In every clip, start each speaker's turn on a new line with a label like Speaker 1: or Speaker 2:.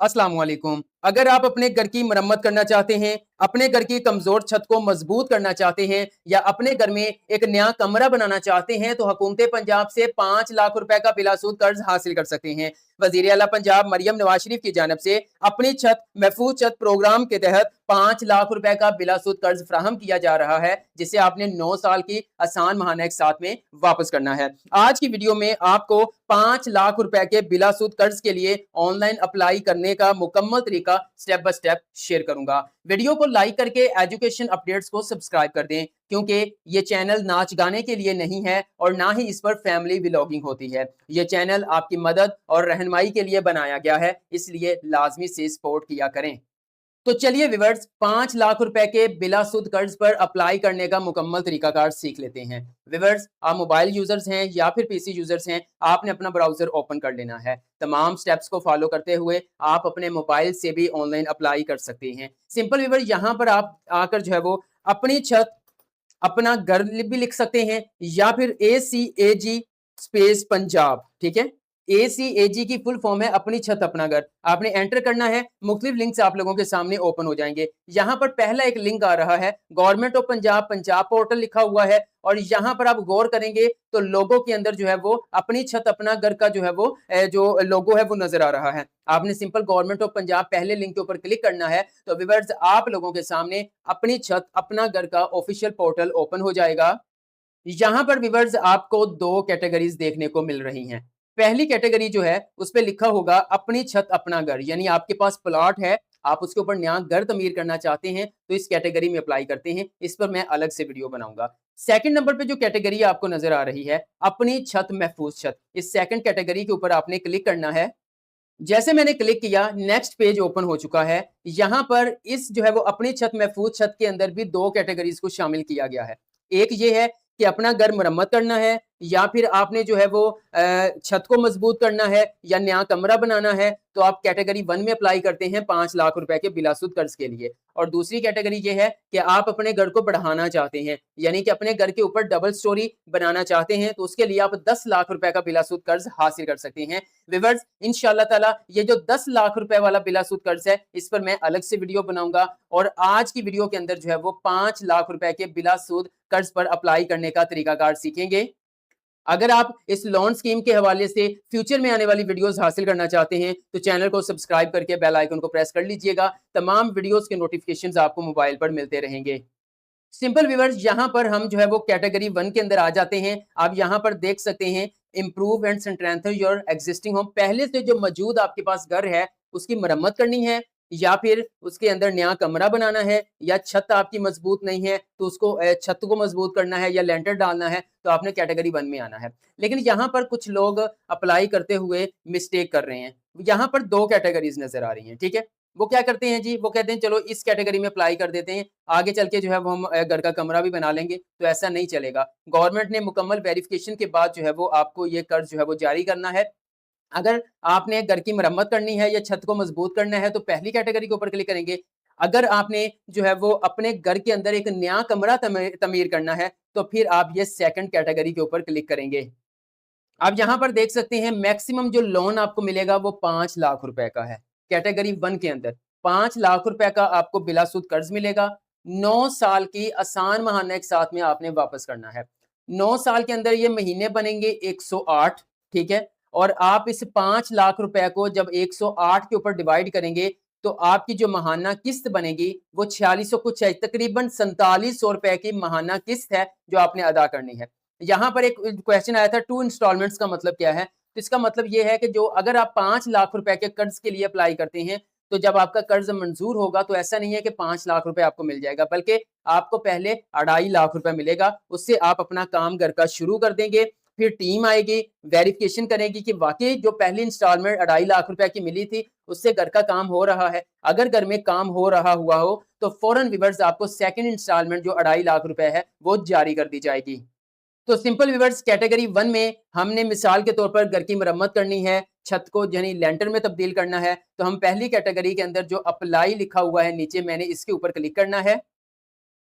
Speaker 1: अस्सलाम वालेकुम। अगर आप अपने घर की मरम्मत करना चाहते हैं, अपने घर की कमज़ोर छत को मज़बूत करना चाहते हैं या अपने घर में एक नया कमरा बनाना चाहते हैं, तो हुकूमत पंजाब से 5 लाख रुपए का बिलासूद कर्ज़ हासिल कर सकते हैं। वज़ीर आला पंजाब मरियम नवाज शरीफ की जानिब से अपनी छत महफूज छत प्रोग्राम के तहत 5 लाख रुपए का बिलासूद कर्ज़ फ़राहम किया जा रहा है, जिसे आपने 9 साल की आसान माहाना के साथ में वापस करना है। आज की वीडियो में आपको 5 लाख रुपए के बिलासूद कर्ज़ के लिए ऑनलाइन अप्लाई करने का मुकम्मल तरीका स्टेप बाय स्टेप शेयर करूंगा। वीडियो को लाइक करके एजुकेशन अपडेट्स को सब्सक्राइब कर दें, क्योंकि ये चैनल नाच गाने के लिए नहीं है और ना ही इस पर फैमिली व्लॉगिंग होती है। ये चैनल आपकी मदद और रहनुमाई के लिए बनाया गया है, इसलिए लाजमी से सपोर्ट किया करें। तो चलिए विवर्स, 5 लाख रुपए के बिलासुद कर्ज पर अप्लाई करने का मुकम्मल तरीकाकार सीख लेते हैं। विवर्स, आप मोबाइल यूजर्स हैं या फिर पीसी यूजर्स हैं, आपने अपना ब्राउजर ओपन कर लेना है। तमाम स्टेप्स को फॉलो करते हुए आप अपने मोबाइल से भी ऑनलाइन अप्लाई कर सकते हैं। सिंपल विवर, यहाँ पर आप आकर जो है वो अपनी छत, अपना घर भी लिख सकते हैं या फिर ACAG स्पेस पंजाब, ठीक है। ACAG की फुल फॉर्म है अपनी छत अपना घर। आपने एंटर करना है, मुख्तलिफ लिंक्स आप लोगों के सामने ओपन हो जाएंगे। यहाँ पर पहला एक लिंक आ रहा है, government of Punjab Punjab portal लिखा हुआ है, और यहाँ पर आप गौर करेंगे तो लोगो के अंदर जो है वो अपनी छत अपना घर का जो है वो जो लोगो है वो नजर आ रहा है। आपने सिंपल गवर्नमेंट ऑफ पंजाब पहले लिंक के ऊपर क्लिक करना है, तो व्यूअर्स आप लोगों के सामने अपनी छत अपना घर का ऑफिशियल पोर्टल ओपन हो जाएगा। यहाँ पर व्यूअर्स आपको दो कैटेगरीज देखने को मिल रही हैं। पहली कैटेगरी जो है उस पे लिखा होगा अपनी छत अपना घर, यानी आपके पास प्लॉट है, आप उसके ऊपर नया घर तमीर करना चाहते हैं, तो इस कैटेगरी में अप्लाई करते हैं। इस पर मैं अलग से वीडियो बनाऊंगा। सेकंड नंबर पे जो कैटेगरी आपको नजर आ रही है, अपनी छत महफूज छत, इस सेकंड कैटेगरी के ऊपर आपने क्लिक करना है। जैसे मैंने क्लिक किया, नेक्स्ट पेज ओपन हो चुका है। यहाँ पर इस जो है वो अपनी छत महफूज छत के अंदर भी दो कैटेगरीज को शामिल किया गया है। एक ये है कि अपना घर मरम्मत करना है, या फिर आपने जो है वो छत को मजबूत करना है या नया कमरा बनाना है, तो आप कैटेगरी 1 में अप्लाई करते हैं 5 लाख रुपए के बिलासुद कर्ज के लिए। और दूसरी कैटेगरी ये है कि आप अपने घर को बढ़ाना चाहते हैं, यानी कि अपने घर के ऊपर डबल स्टोरी बनाना चाहते हैं, तो उसके लिए आप 10 लाख रुपए का बिलासुद कर्ज हासिल कर सकते हैं। विवर्स, इंशाल्लाह ताला ये जो 10 लाख रुपए वाला बिलासुद कर्ज है, इस पर मैं अलग से वीडियो बनाऊंगा, और आज की वीडियो के अंदर जो है वो 5 लाख रुपए के बिलासुद कर्ज पर अप्लाई करने का तरीकाकार सीखेंगे। अगर आप इस लोन स्कीम के हवाले से फ्यूचर में आने वाली वीडियोस हासिल करना चाहते हैं, तो चैनल को सब्सक्राइब करके बेल आइकन को प्रेस कर लीजिएगा। तमाम वीडियोस के नोटिफिकेशंस आपको मोबाइल पर मिलते रहेंगे। सिंपल व्यूअर्स, यहाँ पर हम जो है वो कैटेगरी 1 के अंदर आ जाते हैं। आप यहाँ पर देख सकते हैं, improve and strengthen your existing home. पहले से जो मौजूद आपके पास घर है उसकी मरम्मत करनी है, या फिर उसके अंदर नया कमरा बनाना है, या छत आपकी मजबूत नहीं है तो उसको छत को मजबूत करना है या लेंटर डालना है, तो आपने कैटेगरी 1 में आना है। लेकिन यहाँ पर कुछ लोग अप्लाई करते हुए मिस्टेक कर रहे हैं। यहाँ पर दो कैटेगरीज नजर आ रही हैं, ठीक है। वो क्या करते हैं जी, वो कहते हैं चलो इस कैटेगरी में अप्लाई कर देते हैं, आगे चल के जो है वो हम घर का कमरा भी बना लेंगे। तो ऐसा नहीं चलेगा। गवर्नमेंट ने मुकम्मल वेरिफिकेशन के बाद जो है वो आपको ये कर्ज जो है वो जारी करना है। अगर आपने घर की मरम्मत करनी है या छत को मजबूत करना है, तो पहली कैटेगरी के ऊपर क्लिक करेंगे। अगर आपने जो है वो अपने घर के अंदर एक नया कमरा तमीर करना है, तो फिर आप ये सेकंड कैटेगरी के ऊपर क्लिक करेंगे। आप यहाँ पर देख सकते हैं, मैक्सिमम जो लोन आपको मिलेगा वो 5 लाख रुपए का है। कैटेगरी 1 के अंदर 5 लाख रुपए का आपको बिलासुद कर्ज मिलेगा। 9 साल की आसान महाना के साथ में आपने वापस करना है। 9 साल के अंदर ये महीने बनेंगे 108, ठीक है। और आप इस 5 लाख रुपए को जब 108 के ऊपर डिवाइड करेंगे, तो आपकी जो महाना किस्त बनेगी वो 4600 कुछ है, तकरीबन 4700 रुपए की महाना किस्त है जो आपने अदा करनी है। यहाँ पर एक क्वेश्चन आया था, 2 इंस्टॉलमेंट्स का मतलब क्या है? तो इसका मतलब ये है कि जो अगर आप 5 लाख रुपए के कर्ज के लिए अप्लाई करते हैं, तो जब आपका कर्ज मंजूर होगा तो ऐसा नहीं है कि 5 लाख रुपए आपको मिल जाएगा, बल्कि आपको पहले 2.5 लाख रुपए मिलेगा। उससे आप अपना काम घर का शुरू कर देंगे। फिर टीम आएगी, वेरिफिकेशन करेगी कि वाकई जो पहली इंस्टॉलमेंट 2.5 लाख रुपए की मिली थी उससे घर का काम हो रहा है। अगर घर में काम हो रहा हुआ हो, तो फौरन व्यूअर्स आपको सेकंड इंस्टॉलमेंट जो 2.5 लाख रुपए है वो जारी कर दी जाएगी। तो सिंपल व्यूअर्स, कैटेगरी 1 में हमने मिसाल के तौर पर घर की मरम्मत करनी है, छत को यानी लेंटर में तब्दील करना है, तो हम पहली कैटेगरी के अंदर जो अप्लाई लिखा हुआ है नीचे, मैंने इसके ऊपर क्लिक करना है।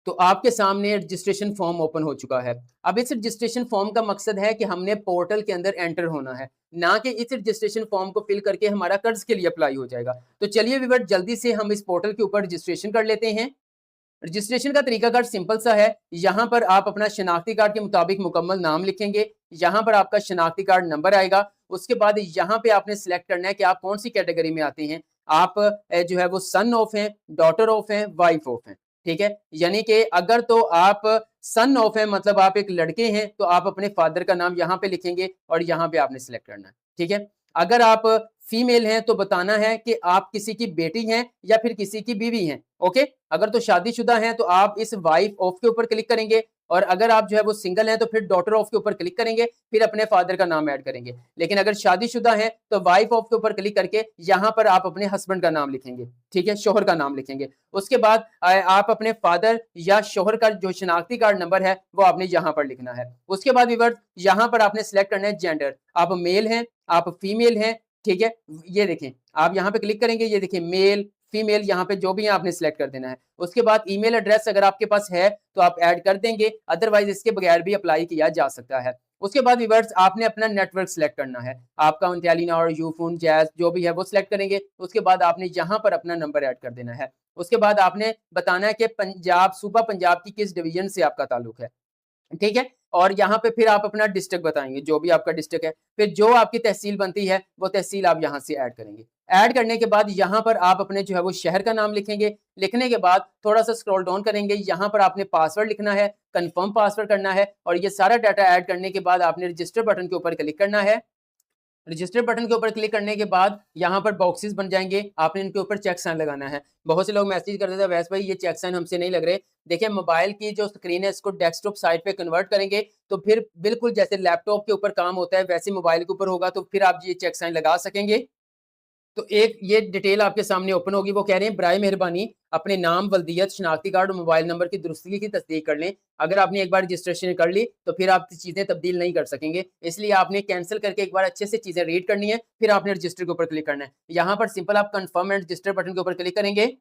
Speaker 1: तो आपके सामने रजिस्ट्रेशन फॉर्म ओपन हो चुका है। अब इस रजिस्ट्रेशन फॉर्म का मकसद है कि हमने पोर्टल के अंदर एंटर होना है, ना कि इस रजिस्ट्रेशन फॉर्म को फिल करके हमारा कर्ज के लिए अप्लाई हो जाएगा। तो चलिए व्यूअर, जल्दी से हम इस पोर्टल के ऊपर रजिस्ट्रेशन कर लेते हैं। रजिस्ट्रेशन का तरीकाकार सिंपल सा है। यहाँ पर आप अपना शनाख्ती कार्ड के मुताबिक मुकम्मल नाम लिखेंगे। यहाँ पर आपका शनाख्ती कार्ड नंबर आएगा। उसके बाद यहाँ पे आपने सेलेक्ट करना है कि आप कौन सी कैटेगरी में आते हैं। आप जो है वो सन ऑफ हैं, डॉटर ऑफ हैं, वाइफ ऑफ हैं। ठीक है, यानी कि अगर तो आप सन ऑफ हैं, मतलब आप एक लड़के हैं, तो आप अपने फादर का नाम यहाँ पे लिखेंगे और यहाँ पे आपने सेलेक्ट करना है। ठीक है, अगर आप फीमेल हैं तो बताना है कि आप किसी की बेटी हैं या फिर किसी की बीवी हैं। ओके, अगर तो शादीशुदा हैं तो आप इस वाइफ ऑफ के ऊपर क्लिक करेंगे, और अगर आप जो है वो सिंगल हैं तो फिर डॉटर ऑफ के ऊपर क्लिक करेंगे, फिर अपने फादर का नाम ऐड करेंगे। लेकिन अगर शादीशुदा हैं तो वाइफ ऑफ के ऊपर क्लिक करके यहाँ पर आप अपने हस्बैंड का नाम लिखेंगे। ठीक है, शोहर का नाम लिखेंगे। उसके बाद आप अपने फादर या शोहर का जो शनाख्ती कार्ड नंबर है वो आपने यहाँ पर लिखना है। उसके बाद व्यूअर्स, यहाँ पर आपने सेलेक्ट करना है जेंडर, आप मेल हैं, आप फीमेल हैं। ठीक है, ये देखें, आप यहाँ पे क्लिक करेंगे, ये देखिए मेल फीमेल यहाँ पे जो भी है आपने सिलेक्ट कर देना है। उसके बाद ईमेल एड्रेस अगर आपके पास है तो आप ऐड कर देंगे, अदरवाइज इसके बगैर भी अप्लाई किया जा सकता है। उसके बाद व्यूअर्स, आपने अपना नेटवर्क सिलेक्ट करना है, आपका टेलीनॉर, यूफोन, जैज जो भी है वो सिलेक्ट करेंगे। उसके बाद आपने यहाँ पर अपना नंबर ऐड कर देना है। उसके बाद आपने बताना है कि पंजाब, सूबा पंजाब की किस डिवीजन से आपका ताल्लुक है। ठीक है, और यहाँ पे फिर आप अपना डिस्ट्रिक्ट बताएंगे, जो भी आपका डिस्ट्रिक्ट है। फिर जो आपकी तहसील बनती है वो तहसील आप यहाँ से ऐड करेंगे। ऐड करने के बाद यहाँ पर आप अपने जो है वो शहर का नाम लिखेंगे। लिखने के बाद थोड़ा सा स्क्रॉल डाउन करेंगे, यहाँ पर आपने पासवर्ड लिखना है, कंफर्म पासवर्ड करना है, और ये सारा डाटा ऐड करने के बाद आपने रजिस्टर बटन के ऊपर क्लिक करना है। रजिस्टर बटन के ऊपर क्लिक करने के बाद यहाँ पर बॉक्सेस बन जाएंगे, आपने इनके ऊपर चेक साइन लगाना है। बहुत से लोग मैसेज करते थे, वैसे भाई ये चेक साइन हमसे नहीं लग रहे। देखिए, मोबाइल की जो स्क्रीन है इसको डेस्कटॉप साइड पे कन्वर्ट करेंगे तो फिर बिल्कुल जैसे लैपटॉप के ऊपर काम होता है वैसे मोबाइल के ऊपर होगा, तो फिर आप ये चेक साइन लगा सकेंगे। तो एक ये डिटेल आपके सामने ओपन होगी, वो कह रहे हैं बराए मेहरबानी अपने नाम, वल्दियत, शनाख्ती कार्ड और मोबाइल नंबर की दुरुस्तगी की तस्दीक कर लें। अगर आपने एक बार रजिस्ट्रेशन कर ली तो फिर आप चीज़ें तब्दील नहीं कर सकेंगे, इसलिए आपने कैंसिल करके एक बार अच्छे से चीज़ें रीड करनी है, फिर आपने रजिस्टर के ऊपर क्लिक करना है। यहाँ पर सिंपल आप कन्फर्म एंड रजिस्टर बटन के ऊपर क्लिक करेंगे,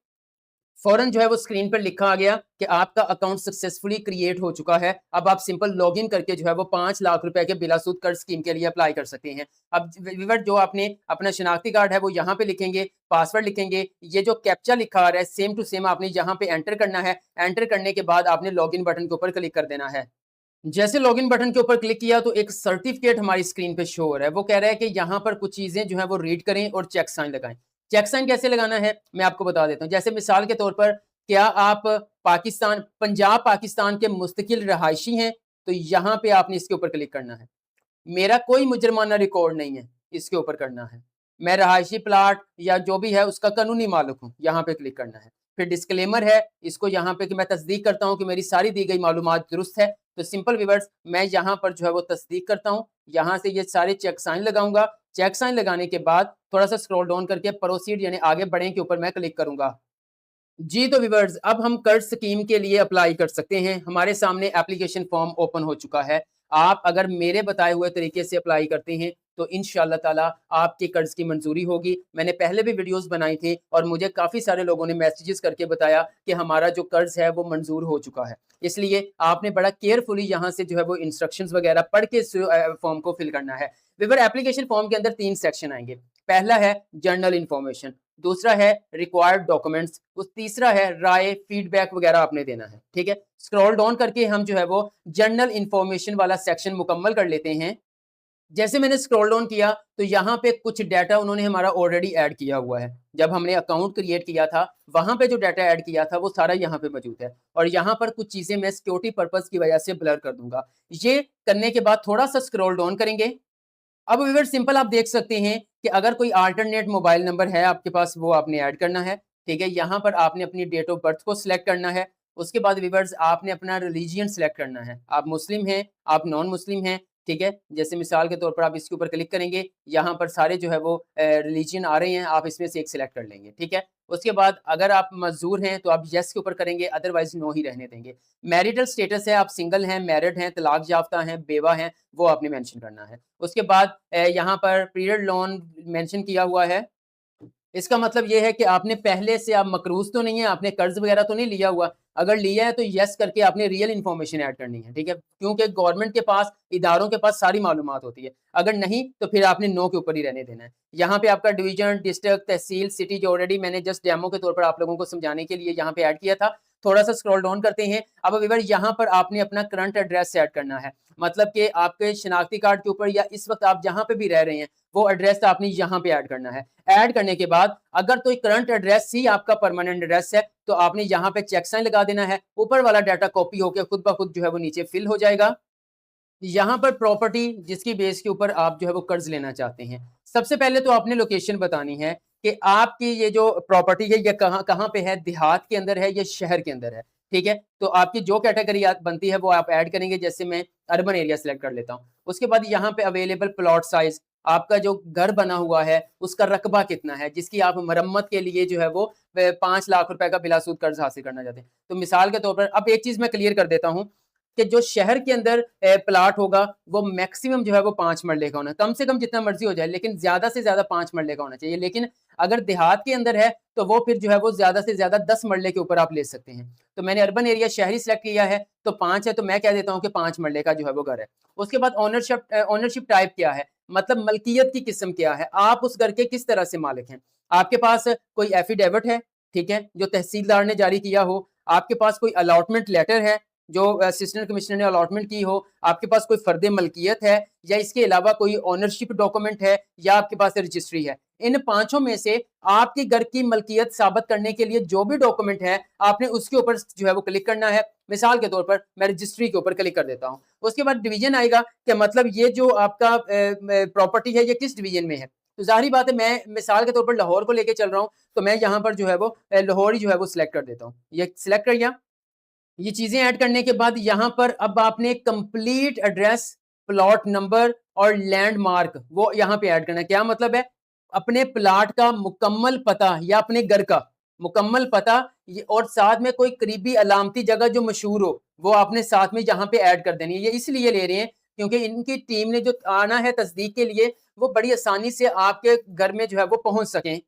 Speaker 1: फौरन जो है वो स्क्रीन पर लिखा आ गया कि आपका अकाउंट सक्सेसफुली क्रिएट हो चुका है। अब आप सिंपल लॉगिन करके जो है वो 5 लाख रुपए के बिला सूद कर्ज स्कीम के लिए अप्लाई कर सकते हैं। अब व्यूअर, जो आपने अपना शनाख्ती कार्ड है वो यहाँ पे लिखेंगे, पासवर्ड लिखेंगे, ये जो कैप्चा लिखा आ रहा है सेम टू सेम आपने यहाँ पे एंटर करना है। एंटर करने के बाद आपने लॉगिन बटन के ऊपर क्लिक कर देना है। जैसे लॉगिन बटन के ऊपर क्लिक किया तो एक सर्टिफिकेट हमारी स्क्रीन पे शो हो रहा है, वो कह रहा है कि यहाँ पर कुछ चीजें जो है वो रीड करें और चेक साइन लगाएं। चेक साइन कैसे लगाना है मैं आपको बता देता हूँ। जैसे मिसाल के तौर पर, क्या आप पाकिस्तान, पंजाब पाकिस्तान के मुस्तकिल रहायशी हैं, तो यहाँ पे आपने इसके ऊपर क्लिक करना है। मेरा कोई मुजरमाना रिकॉर्ड नहीं है, इसके ऊपर करना है। मैं रहायशी प्लाट या जो भी है उसका कानूनी मालिक हूँ, यहाँ पे क्लिक करना है। फिर डिस्क्लेमर है, इसको यहाँ पे कि मैं तस्दीक करता हूँ कि मेरी सारी दी गई मालूमात दुरुस्त है। तो सिंपल व्यूअर्स, मैं यहाँ पर जो है वो तस्दीक करता हूँ, यहाँ से ये सारे चेक साइन लगाऊंगा। चेक साइन लगाने के बाद थोड़ा सा स्क्रॉल डाउन करके प्रोसीड यानी आगे बढ़े के ऊपर मैं क्लिक करूंगा। जी, तो व्यूअर्स, अब हम कर्ज स्कीम के लिए अप्लाई कर सकते हैं। हमारे सामने एप्लीकेशन फॉर्म ओपन हो चुका है। आप अगर मेरे बताए हुए तरीके से अप्लाई करते हैं तो इंशाअल्लाह ताला आपके कर्ज की मंजूरी होगी। मैंने पहले भी वीडियोस बनाई थी और मुझे काफ़ी सारे लोगों ने मैसेजेस करके बताया कि हमारा जो कर्ज है वो मंजूर हो चुका है। इसलिए आपने बड़ा केयरफुली यहाँ से जो है वो इंस्ट्रक्शंस वगैरह पढ़ के फॉर्म को फिल करना है। व्यूअर, एप्लीकेशन फॉर्म के अंदर 3 सेक्शन आएंगे। पहला है जनरल इन्फॉर्मेशन, दूसरा है रिक्वायर्ड डॉक्यूमेंट्स, उस तीसरा है राय, फीडबैक वगैरह आपने देना है। ठीक है, स्क्रॉल डाउन करके हम जो है वो जनरल इन्फॉर्मेशन वाला सेक्शन मुकम्मल कर लेते हैं। जैसे मैंने स्क्रॉल डाउन किया तो यहाँ पे कुछ डाटा उन्होंने हमारा ऑलरेडी ऐड किया हुआ है। जब हमने अकाउंट क्रिएट किया था वहां पे जो डाटा ऐड किया था वो सारा यहाँ पे मौजूद है, और यहाँ पर कुछ चीजें मैं सिक्योरिटी पर्पज की वजह से ब्लर कर दूंगा। ये करने के बाद थोड़ा सा स्क्रॉल डाउन करेंगे। अब व्यूअर, सिंपल आप देख सकते हैं कि अगर कोई अल्टरनेट मोबाइल नंबर है आपके पास वो आपने ऐड करना है। ठीक है, यहाँ पर आपने अपनी डेट ऑफ बर्थ को सिलेक्ट करना है। उसके बाद व्यूअर्स, आपने अपना रिलीजियन सिलेक्ट करना है, आप मुस्लिम हैं, आप नॉन मुस्लिम हैं। ठीक है, जैसे मिसाल के तौर पर आप इसके ऊपर क्लिक करेंगे, यहाँ पर सारे जो है वो रिलीजियन आ रहे हैं, आप इसमें से एक सिलेक्ट कर लेंगे। ठीक है, उसके बाद अगर आप मजदूर हैं तो आप यस के ऊपर करेंगे, अदरवाइज नो ही रहने देंगे। मैरिटल स्टेटस है, आप सिंगल हैं, मैरिड हैं, तलाक याफ्ता हैं, बेवा हैं, वो आपने मेंशन करना है। उसके बाद यहाँ पर पीरियड लोन मेंशन किया हुआ है। इसका मतलब ये है कि आपने पहले से, आप मकरूज तो नहीं है, आपने कर्ज वगैरह तो नहीं लिया हुआ, अगर लिया है तो यस करके आपने रियल इन्फॉर्मेशन ऐड करनी है, ठीक है? क्योंकि गवर्नमेंट के पास, इदारों के पास सारी मालूमात होती है। अगर नहीं तो फिर आपने नो के ऊपर ही रहने देना है। यहाँ पे आपका डिवीजन, डिस्ट्रिक्ट, तहसील, सिटी जो ऑलरेडी मैंने जस्ट डेमो के तौर पर आप लोगों को समझाने के लिए यहाँ पे ऐड किया था। थोड़ा-सा स्क्रॉल डाउन करते हैं। अब व्यूअर यहाँ पर आपने अपना करंट एड्रेस सेट करना है। मतलब कि आपके शनाख्ती कार्ड के ऊपर या इस वक़्त आप जहाँ पे भी रह रहे हैं, वो एड्रेस आपने यहाँ पे ऐड करना है। ऐड करने के बाद अगर तो करंट एड्रेस ही आपका परमानेंट एड्रेस है, तो आपने यहाँ पे चेक साइन लगा देना है। ऊपर वाला डाटा कॉपी होके खुद ब खुद जो है वो नीचे फिल हो जाएगा। यहाँ पर प्रॉपर्टी जिसकी बेस के ऊपर आप जो है वो कर्ज लेना चाहते हैं। सबसे पहले तो आपने लोकेशन बतानी है कि आपकी ये जो प्रॉपर्टी है ये कहाँ कहाँ पे है, देहात के अंदर है या शहर के अंदर है, ठीक है? तो आपकी जो कैटेगरी बनती है वो आप ऐड करेंगे, जैसे मैं अर्बन एरिया सेलेक्ट कर लेता हूँ। उसके बाद यहाँ पे अवेलेबल प्लॉट साइज, आपका जो घर बना हुआ है उसका रकबा कितना है, जिसकी आप मरम्मत के लिए जो है वो 5 लाख रुपए का बिलासूद कर्ज हासिल करना चाहते हैं। तो मिसाल के तौर पर अब एक चीज़ मैं क्लियर कर देता हूँ कि जो शहर के अंदर प्लॉट होगा वो मैक्सिमम जो है वो 5 मरले का होना है। कम से कम जितना मर्ज़ी हो जाए, लेकिन ज़्यादा से ज़्यादा 5 मरले का होना चाहिए। लेकिन अगर देहात के अंदर है तो वो फिर जो है वो ज़्यादा से ज़्यादा 10 मरले के ऊपर आप ले सकते हैं। तो मैंने अर्बन एरिया शहरी सेलेक्ट किया है तो 5 है, तो मैं कह देता हूँ कि 5 मरले का जो है वो घर है। उसके बाद ओनरशिप टाइप क्या है? मतलब मल्कियत की किस्म क्या है? आप उस घर के किस तरह से मालिक हैं? आपके पास कोई एफिडेविट है, ठीक है, जो तहसीलदार ने जारी किया हो? आपके पास कोई अलॉटमेंट लेटर है जो असिस्टेंट कमिश्नर ने अलॉटमेंट की हो? आपके पास कोई फर्द मलकियत है, या इसके अलावा कोई ओनरशिप डॉक्यूमेंट है, या आपके पास रजिस्ट्री है? इन पांचों में से आपके घर की मलकियत साबित करने के लिए जो भी डॉक्यूमेंट है आपने उसके ऊपर जो है वो क्लिक करना है। मिसाल के तौर पर मैं रजिस्ट्री के ऊपर क्लिक कर देता हूँ। उसके बाद डिवीजन आएगा कि मतलब ये जो आपका प्रॉपर्टी है ये किस डिवीजन में है। तो जाहिर बात है मैं मिसाल के तौर पर लाहौर को लेके चल रहा हूँ, तो मैं यहाँ पर जो है वो लाहौर ही जो है वो सिलेक्ट कर देता हूँ। ये सिलेक्ट कर लिया। ये चीजें ऐड करने के बाद यहाँ पर अब आपने कंप्लीट एड्रेस, प्लॉट नंबर और लैंडमार्क वो यहाँ पे ऐड करना है। क्या मतलब है? अपने प्लॉट का मुकम्मल पता या अपने घर का मुकम्मल पता, और साथ में कोई करीबी अलामती जगह जो मशहूर हो वो आपने साथ में यहाँ पे ऐड कर देनी है। ये इसलिए ले रहे हैं क्योंकि इनकी टीम ने जो आना है तस्दीक के लिए वो बड़ी आसानी से आपके घर में जो है वो पहुंच सकें।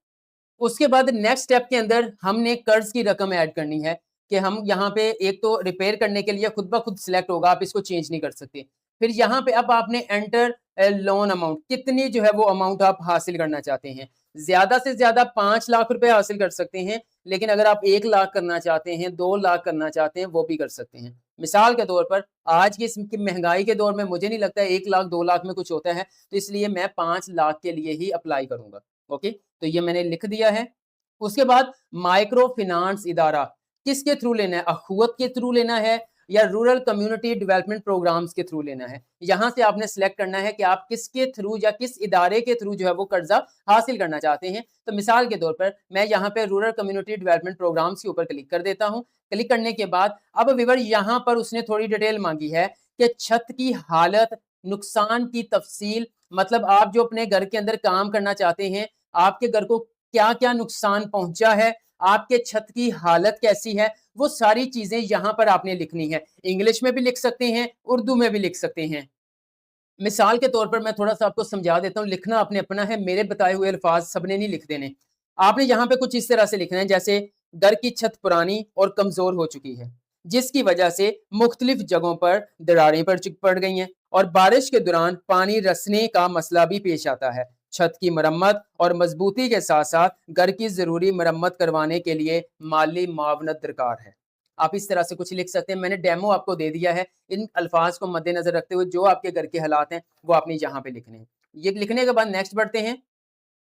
Speaker 1: उसके बाद नेक्स्ट स्टेप के अंदर हमने कर्ज की रकम ऐड करनी है कि हम यहाँ पे एक तो रिपेयर करने के लिए खुद ब खुद सिलेक्ट होगा, आप इसको चेंज नहीं कर सकते। फिर यहाँ पे अब आपने एंटर लोन अमाउंट, कितनी जो है वो अमाउंट आप हासिल करना चाहते हैं। ज्यादा से ज्यादा 5 लाख रुपए हासिल कर सकते हैं, लेकिन अगर आप 1 लाख करना चाहते हैं, 2 लाख करना चाहते हैं, वो भी कर सकते हैं। मिसाल के तौर पर आज की इस महंगाई के दौर में मुझे नहीं लगता 1 लाख 2 लाख में कुछ होता है, तो इसलिए मैं 5 लाख के लिए ही अप्लाई करूंगा। ओके, तो ये मैंने लिख दिया है। उसके बाद माइक्रो फाइनेंस इदारा किसके थ्रू लेना है? अखुवत के थ्रू लेना है या रूरल कम्युनिटी डेवलपमेंट प्रोग्राम्स के थ्रू लेना है? यहां से आपने सिलेक्ट करना है कि आप किसके थ्रू या किस इदारे के थ्रू जो है वो कर्जा हासिल करना चाहते हैं। तो मिसाल के तौर पर मैं यहाँ पे रूरल कम्युनिटी डेवलपमेंट प्रोग्राम्स के ऊपर क्लिक कर देता हूँ। क्लिक करने के बाद अब विवर यहाँ पर उसने थोड़ी डिटेल मांगी है कि छत की हालत, नुकसान की तफसील, मतलब आप जो अपने घर के अंदर काम करना चाहते हैं, आपके घर को क्या क्या नुकसान पहुंचा है, आपके छत की हालत कैसी है, वो सारी चीजें यहाँ पर आपने लिखनी है। इंग्लिश में भी लिख सकते हैं, उर्दू में भी लिख सकते हैं। मिसाल के तौर पर मैं थोड़ा सा आपको समझा देता हूँ, लिखना आपने अपना है, मेरे बताए हुए अल्फाज सबने नहीं लिख देने। आपने यहाँ पे कुछ इस तरह से लिखना है, जैसे घर की छत पुरानी और कमजोर हो चुकी है, जिसकी वजह से मुख्तलिफ जगहों पर दरारें पड़ गई हैं और बारिश के दौरान पानी रसने का मसला भी पेश आता है। छत की मरम्मत और मजबूती के साथ साथ घर की जरूरी मरम्मत करवाने के लिए माली मावनत दरकार है। आप इस तरह से कुछ लिख सकते हैं। मैंने डेमो आपको दे दिया है। इन अल्फाज को मद्देनजर रखते हुए जो आपके घर के हालात हैं वो आपने यहाँ पे लिखने हैं। ये लिखने के बाद नेक्स्ट बढ़ते हैं।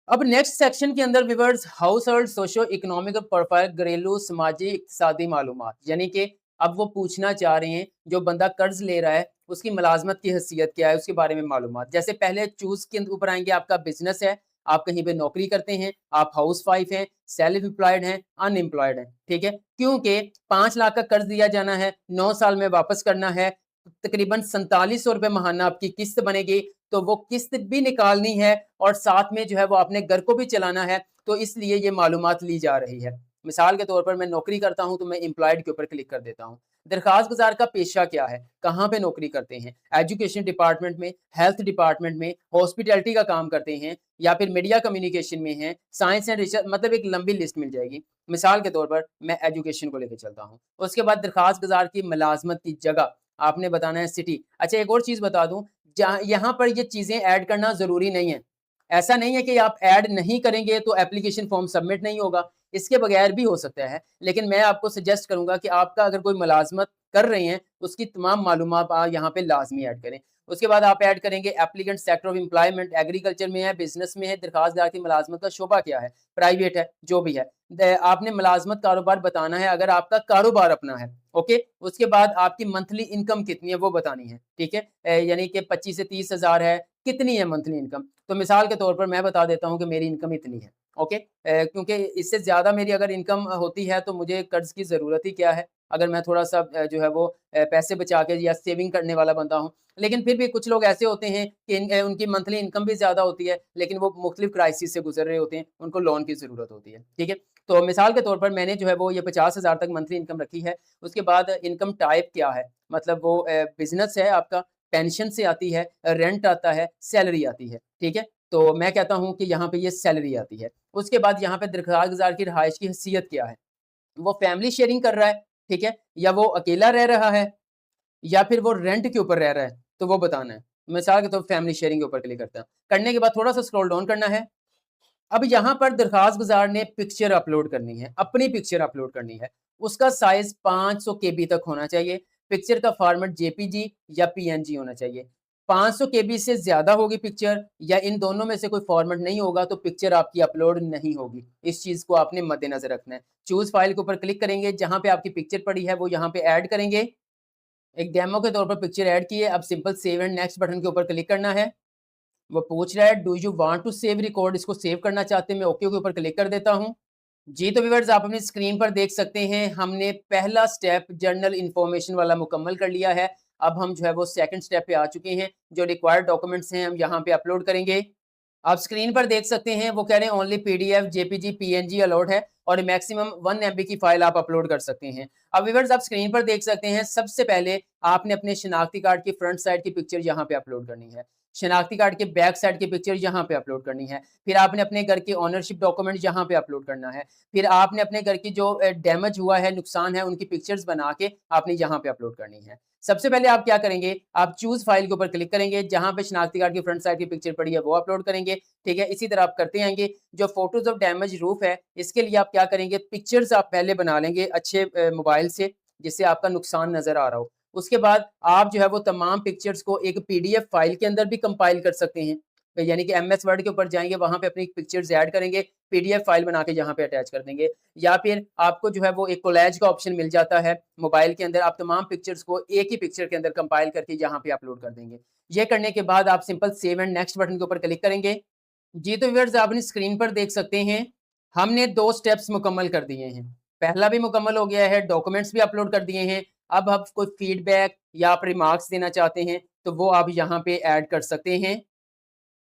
Speaker 1: अब नेक्स्ट सेक्शन के अंदर viewers house hold socio economic profile, घरेलू समाजी इक्तिसादी मालूमात, यानी कि अब वो पूछना चाह रहे हैं जो बंदा कर्ज ले रहा है उसकी मुलाजमत की हैसियत क्या है, उसके बारे में मालूमात। जैसे पहले चूज के ऊपर आएंगे, आपका बिजनेस है, आप कहीं पे नौकरी करते हैं, आप हाउस वाइफ हैं, सेल्फ एम्प्लॉयड हैं, अनएम्प्लॉयड हैं, ठीक है। क्योंकि 5 लाख का कर्ज दिया जाना है, 9 साल में वापस करना है, तकरीबन 4700 रुपए महाना आपकी किस्त बनेगी, तो वो किस्त भी निकालनी है और साथ में जो है वो अपने घर को भी चलाना है, तो इसलिए ये मालूमात ली जा रही है। मिसाल के तौर पर मैं नौकरी करता हूं तो मैं एम्प्लॉयड के ऊपर क्लिक कर देता हूं। दरखास्त गुजार का पेशा क्या है, कहाँ पे नौकरी करते हैं, एजुकेशन डिपार्टमेंट में, हेल्थ डिपार्टमेंट में, हॉस्पिटैलिटी का काम करते हैं, या फिर मीडिया कम्युनिकेशन में हैं, साइंस एंड रिसर्च, मतलब एक लंबी लिस्ट मिल जाएगी। मिसाल के तौर पर मैं एजुकेशन को लेके चलता हूँ। उसके बाद दरख़्वास्त गुज़ार की मुलाज़मत की जगह आपने बताना है सिटी। अच्छा, एक और चीज़ बता दूँ, जहाँ यहाँ पर ये चीज़ें ऐड करना ज़रूरी नहीं है। ऐसा नहीं है कि आप ऐड नहीं करेंगे तो एप्लीकेशन फॉर्म सबमिट नहीं होगा, इसके बगैर भी हो सकता है। लेकिन मैं आपको सजेस्ट करूँगा कि आपका अगर कोई मुलाज़मत कर रहे हैं, उसकी तमाम मालूमात आप यहाँ पे लाज़मी ऐड करें। उसके बाद आप ऐड करेंगे applicant sector of employment, agriculture में है, बिज़नेस में है, दरख़्वास्तदार की मुलाज़मत का शोबा क्या है, प्राइवेट है, जो भी है। आपने मुलाज़मत कारोबार बताना है अगर आपका कारोबार अपना है, ओके? उसके बाद आपकी मंथली इनकम कितनी है वो बतानी है, ठीक है? यानी कि 25 से 30 हज़ार है, कितनी है मंथली इनकम? तो मिसाल के तौर पर मैं बता देता हूँ कि मेरी इनकम इतनी है, ओके? क्योंकि इससे ज़्यादा मेरी अगर इनकम होती है तो मुझे कर्ज़ की ज़रूरत ही क्या है? अगर मैं थोड़ा-सा जो है वो पैसे बचा के या सेविंग करने वाला बंदा हूँ। लेकिन फिर भी कुछ लोग ऐसे होते हैं कि उनकी मंथली इनकम भी ज़्यादा होती है, लेकिन वो मुख्तलिफ क्राइसिस से गुज़र रहे होते हैं, उनको लोन की ज़रूरत होती है, ठीक है? तो मिसाल के तौर पर मैंने जो है वो ये 50,000 तक मंथली इनकम रखी है। उसके बाद इनकम टाइप क्या है? मतलब वो बिज़नेस है आपका, पेंशन से आती है, रेंट आता है, सैलरी आती है, ठीक है? तो मैं कहता हूँ कि यहाँ पे ये सैलरी आती है। उसके बाद यहाँ पे दरख़्वास्त गुज़ार की रिहाइश की हैसियत क्या है? वो फैमिली शेयरिंग कर रहा है, ठीक है? या वो अकेला रह रहा है? या फिर वो रेंट के ऊपर रह रहा है, तो वो बताना है। मिसाल के तौर पे फैमिली शेयरिंग के ऊपर क्लिक करते हैं। करने के बाद थोड़ा-सा स्क्रॉल डाउन करना है। अब यहाँ पर दरख़्वास्त गुज़ार ने पिक्चर अपलोड करनी है, अपनी पिक्चर अपलोड करनी है। उसका साइज़ 500 केबी तक होना चाहिए। पिक्चर का फ़ॉर्मेट जेपीजी या पीएनजी होना चाहिए। 500 केबी से ज़्यादा होगी पिक्चर या इन दोनों में से कोई फ़ॉर्मेट नहीं होगा तो पिक्चर आपकी अपलोड नहीं होगी। इस चीज़ को आपने मद्देनज़र रखना है। चूज़ फ़ाइल के ऊपर क्लिक करेंगे, जहाँ पे आपकी पिक्चर पड़ी है वो यहाँ पे ऐड करेंगे। एक डेमो के तौर पर पिक्चर ऐड की है, अब simple save and next button के ऊपर क्लिक करना है। वो पूछ रहा है do you want to save record, इसको सेव करना चाहते हैं, मैं ओके के ऊपर क्लिक कर देता हूँ। जी, तो व्यूअर्स आप अपनी स्क्रीन पर देख सकते हैं हमने पहला स्टेप जर्नल इन्फॉर्मेशन वाला मुकम्मल कर लिया है। अब हम जो है वो सेकंड स्टेप पे आ चुके हैं। जो रिक्वायर्ड डॉक्यूमेंट्स हैं हम यहाँ पे अपलोड करेंगे। आप स्क्रीन पर देख सकते हैं वो कह रहे हैं only PDF, JPG, PNG allowed है और मैक्सिमम 1 एमबी की फाइल आप अपलोड कर सकते हैं। अब व्यूअर्स आप स्क्रीन पर देख सकते हैं सबसे पहले आपने अपने शनाख्ती कार्ड की फ्रंट साइड की पिक्चर यहाँ पे अपलोड करनी है। शनाख्ती कार्ड के बैक साइड की पिक्चर यहाँ पे अपलोड करनी है। फिर आपने अपने घर के ओनरशिप डॉक्यूमेंट यहाँ पे अपलोड करना है। फिर आपने अपने घर की जो डैमेज हुआ है, नुकसान है, उनकी पिक्चर्स बना के आपने यहाँ पे अपलोड करनी है। सबसे पहले आप क्या करेंगे, आप चूज़ फाइल के ऊपर क्लिक करेंगे, जहाँ पे शनाख्ती कार्ड की फ्रंट साइड की पिक्चर पड़ी है वो अपलोड करेंगे, ठीक है? इसी तरह आप करते आएँगे। जो फ़ोटोज़ ऑफ डैमेज रूफ है, इसके लिए आप क्या करेंगे, पिक्चर्स आप पहले बना लेंगे अच्छे मोबाइल से, जिससे आपका नुकसान नज़र आ रहा हो। उसके बाद आप जो है वो तमाम पिक्चर्स को एक पीडीएफ फाइल के अंदर भी कंपाइल कर सकते हैं। यानी कि एमएस वर्ड के ऊपर जाएँगे, वहाँ पे अपनी पिक्चर्स ऐड करेंगे, पीडीएफ फाइल बना के यहाँ पे अटैच कर देंगे। या फिर आपको जो है वो एक कोलैज का ऑप्शन मिल जाता है मोबाइल के अंदर, आप तमाम पिक्चर्स को एक ही पिक्चर के अंदर कंपाइल करके यहाँ पे अपलोड कर देंगे। ये करने के बाद आप simple save and next button के ऊपर क्लिक करेंगे। जी, तो व्यूअर्स आप अपनी स्क्रीन पर देख सकते हैं, हमने 2 स्टेप्स मुकम्मल कर दिए हैं। पहला भी मुकम्मल हो गया है, डॉक्यूमेंट्स भी अपलोड कर दिए हैं। अब आप कोई फीडबैक या आप रिमार्क्स देना चाहते हैं, तो वो आप यहाँ पे ऐड कर सकते हैं।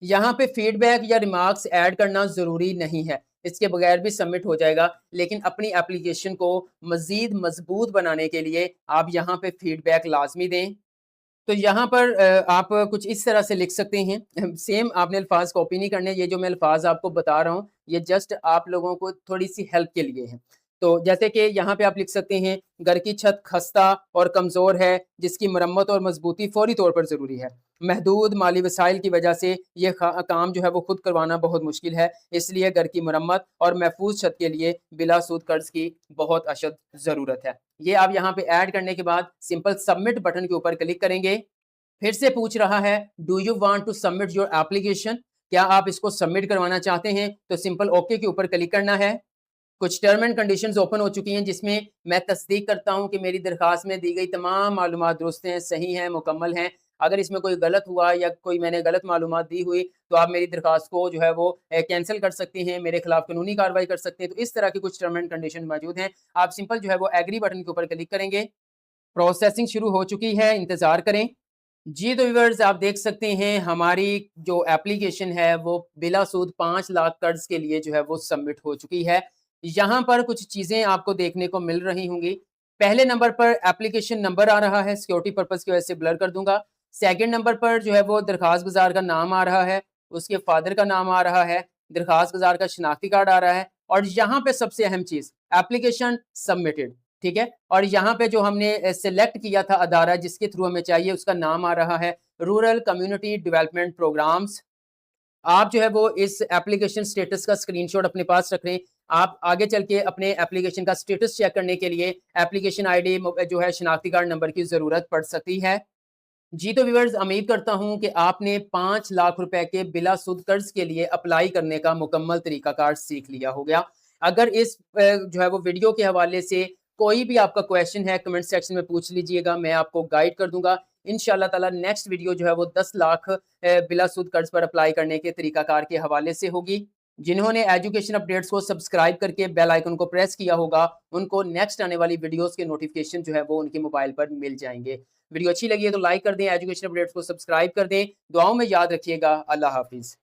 Speaker 1: यहाँ पे फीडबैक या रिमार्क्स ऐड करना ज़रूरी नहीं है, इसके बगैर भी सबमिट हो जाएगा। लेकिन अपनी एप्लीकेशन को मज़ीद मज़बूत बनाने के लिए आप यहाँ पे फीडबैक लाज़मी दें। तो यहाँ पर आप कुछ इस तरह से लिख सकते हैं। सेम आपने अल्फ़ाज़ कॉपी नहीं करने, ये जो मैं अल्फ़ाज़ आपको बता रहा हूँ, ये जस्ट आप लोगों को थोड़ी-सी हेल्प के लिए है। तो जैसे कि यहाँ पे आप लिख सकते हैं, घर की छत खस्ता और कमज़ोर है, जिसकी मरम्मत और मज़बूती फ़ौरी तौर पर ज़रूरी है। महदूद माली वसाइल की वजह से ये काम जो है वो खुद करवाना बहुत मुश्किल है, इसलिए घर की मरम्मत और महफूज़ छत के लिए बिला सूद कर्ज़ की बहुत अशद ज़रूरत है। ये आप यहाँ पे ऐड करने के बाद सिंपल सबमिट बटन के ऊपर क्लिक करेंगे। फिर से पूछ रहा है do you want to submit your application, क्या आप इसको सबमिट करवाना चाहते हैं? तो सिंपल ओके के ऊपर क्लिक करना है। कुछ टर्म एंड कंडीशंस ओपन हो चुकी हैं जिसमें मैं तस्दीक करता हूं कि मेरी दरखास्त में दी गई तमाम मालूमात दुरुस्त हैं, सही हैं, मुकम्मल हैं। अगर इसमें कोई गलत हुआ या कोई मैंने गलत मालूमात दी हुई तो आप मेरी दरखास्त को जो है वो कैंसिल कर सकते हैं, मेरे खिलाफ कानूनी कार्रवाई कर सकते हैं। तो इस तरह की कुछ टर्म एंड कंडीशन मौजूद हैं। आप सिंपल जो है वो एग्री बटन के ऊपर क्लिक करेंगे। प्रोसेसिंग शुरू हो चुकी है, इंतज़ार करें। जी, तो व्यूअर्स आप देख सकते हैं हमारी जो एप्लीकेशन है वो बिला सूद 5 लाख कर्ज़ के लिए जो है वो सबमिट हो चुकी है। यहाँ पर कुछ चीज़ें आपको देखने को मिल रही होंगी। पहले नंबर पर एप्लीकेशन नंबर आ रहा है, सिक्योरिटी पर्पज़ की वजह से ब्लर कर दूँगा। सेकंड नंबर पर जो है वो दरख़्वास्त गुज़ार का नाम आ रहा है। उसके फादर का नाम आ रहा है, दरखास्त गुजार का शनाख्ती कार्ड आ रहा है और यहाँ पे सबसे अहम चीज़ एप्लीकेशन सबमिटेड, ठीक है? और यहाँ पे जो हमने सेलेक्ट किया था अदारा जिसके थ्रू हमें चाहिए उसका नाम आ रहा है रूरल कम्युनिटी डेवलपमेंट प्रोग्राम्स। आप जो है वो इस एप्लीकेशन स्टेटस का स्क्रीनशॉट अपने पास रख लें। आप आगे चल के अपने एप्लीकेशन का स्टेटस चेक करने के लिए एप्लीकेशन आईडी जो है शनाख्ती कार्ड नंबर की ज़रूरत पड़ सकती है। जी तो व्यूअर्स उम्मीद करता हूँ कि आपने 5 लाख रुपए के बिला सूद कर्ज के लिए अप्लाई करने का मुकम्मल तरीकाकार सीख लिया हो गया। अगर इस जो है वो वीडियो के हवाले से कोई भी आपका क्वेश्चन है कमेंट सेक्शन में पूछ लीजिएगा, मैं आपको गाइड कर दूँगा। इंशाअल्लाह ताला नेक्स्ट वीडियो जो है वो 10 लाख बिला सूद कर्ज पर अप्लाई करने के तरीकाकार के हवाले से होगी। जिन्होंने एजुकेशन अपडेट्स को सब्सक्राइब करके बेल आइकन को प्रेस किया होगा, उनको नेक्स्ट आने वाली वीडियोज़ के नोटिफ़िकेशन जो है वो उनके मोबाइल पर मिल जाएँगे। वीडियो अच्छी लगी है तो लाइक कर दें, एजुकेशन अपडेट्स को सब्सक्राइब कर दें। दुआओं में याद रखिएगा। अल्लाह हाफ़िज़।